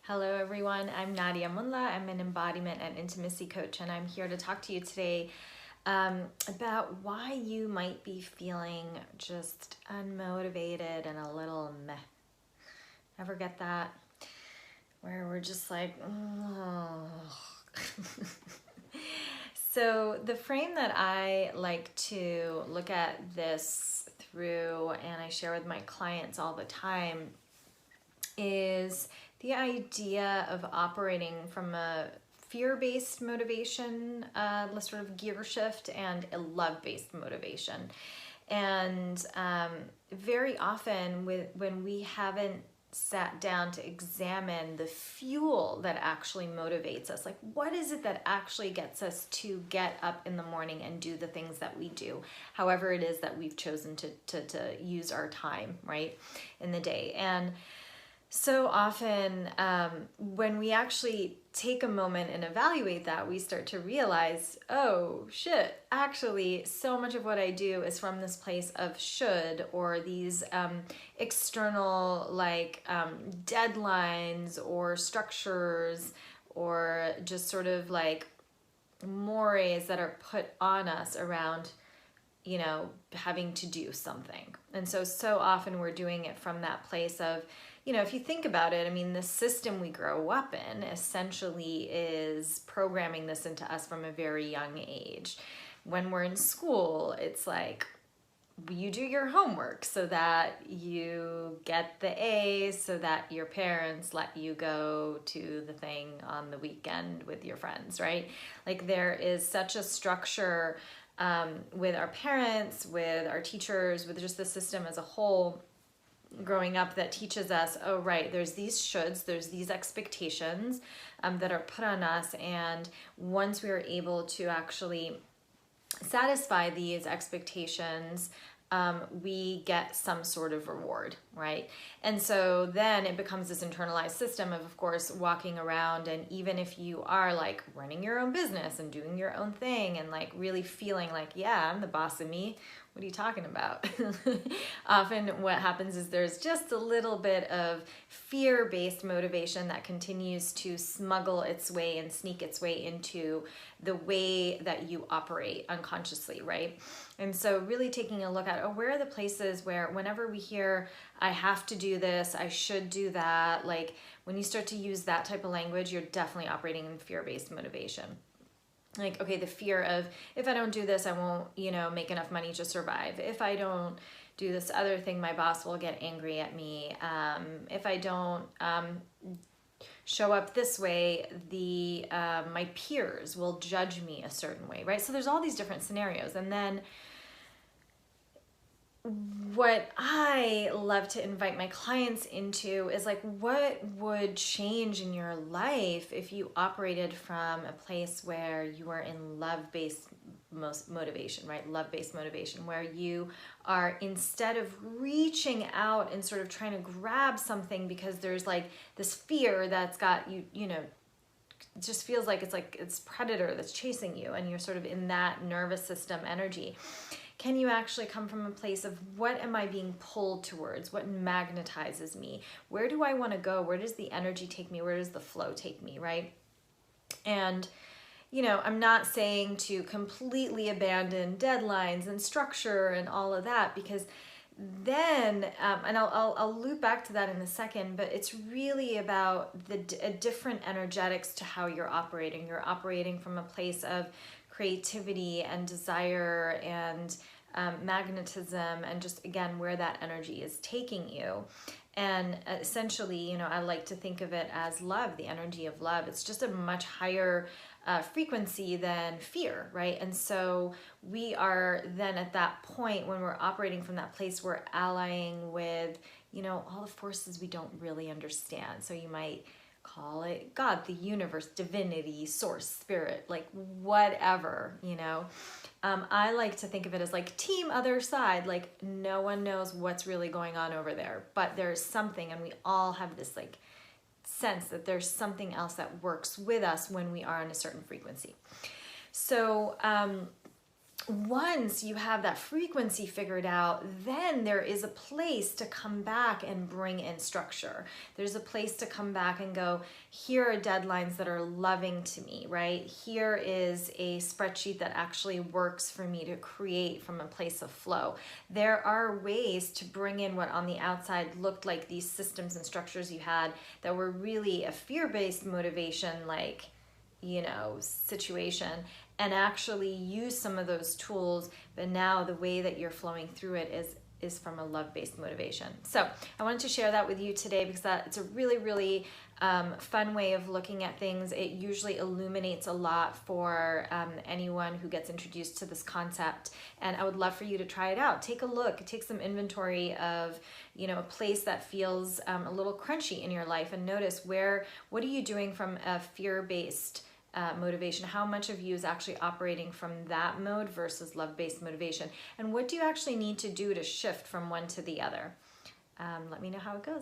Hello everyone, I'm Nadia Munla. I'm an embodiment and intimacy coach, and I'm here to talk to you today about why you might be feeling just unmotivated and a little meh. Ever get that? Where we're just like, oh. So the frame that I like to look at this through, and I share with my clients all the time, is the idea of operating from a fear-based motivation, sort of gear shift, and a love-based motivation. And very often when we haven't sat down to examine the fuel that actually motivates us, like what is it that actually gets us to get up in the morning and do the things that we do, however it is that we've chosen to use our time, right, in the day. And so often when we actually take a moment and evaluate that, we start to realize, oh shit, actually so much of what I do is from this place of should, or these external deadlines or structures, or just sort of like mores that are put on us around having to do something. And so often we're doing it from that place of, if you think about it, I mean, the system we grow up in essentially is programming this into us from a very young age. When we're in school, it's like, you do your homework so that you get the A, so that your parents let you go to the thing on the weekend with your friends, right? Like there is such a structure with our parents, with our teachers, with just the system as a whole growing up that teaches us, oh right, there's these shoulds, there's these expectations that are put on us, and once we are able to actually satisfy these expectations, we get some sort of reward, right? And so then it becomes this internalized system of course, walking around, and even if you are like running your own business and doing your own thing and like really feeling like, yeah, I'm the boss of me, what are you talking about? Often what happens is there's just a little bit of fear-based motivation that continues to smuggle its way and sneak its way into the way that you operate unconsciously, right? And so really taking a look at, where are the places where whenever we hear, I have to do this, I should do that, like when you start to use that type of language, you're definitely operating in fear-based motivation. Like, okay, the fear of, if I don't do this, I won't, make enough money to survive. If I don't do this other thing, my boss will get angry at me. If I don't show up this way, my peers will judge me a certain way, right? So there's all these different scenarios. And then what I love to invite my clients into is like, what would change in your life if you operated from a place where you are in love-based motivation, right? Love-based motivation, where you are, instead of reaching out and sort of trying to grab something because there's like this fear that's got you, it just feels like it's predator that's chasing you, and you're sort of in that nervous system energy. Can you actually come from a place of, what am I being pulled towards? What magnetizes me? Where do I want to go? Where does the energy take me? Where does the flow take me, right? And, I'm not saying to completely abandon deadlines and structure and all of that, because then, and I'll loop back to that in a second, but it's really about a different energetics to how you're operating. You're operating from a place of creativity and desire and magnetism, and just again where that energy is taking you. And essentially, I like to think of it as love, the energy of love. It's just a much higher frequency than fear, right? And so we are then at that point, when we're operating from that place, we're allying with, all the forces we don't really understand. So you might call it God, the universe, divinity, source, spirit, like whatever, I like to think of it as like team other side, like no one knows what's really going on over there, but there's something, and we all have this like sense that there's something else that works with us when we are on a certain frequency. So once you have that frequency figured out, then there is a place to come back and bring in structure. There's a place to come back and go, here are deadlines that are loving to me, right? Here is a spreadsheet that actually works for me to create from a place of flow. There are ways to bring in what on the outside looked like these systems and structures you had that were really a fear-based motivation, like, situation, and actually use some of those tools, but now the way that you're flowing through it is from a love-based motivation. So I wanted to share that with you today because it's a really, really fun way of looking at things. It usually illuminates a lot for anyone who gets introduced to this concept, and I would love for you to try it out. Take a look, take some inventory of a place that feels a little crunchy in your life, and notice what are you doing from a fear-based motivation? How much of you is actually operating from that mode versus love-based motivation? And what do you actually need to do to shift from one to the other? Let me know how it goes.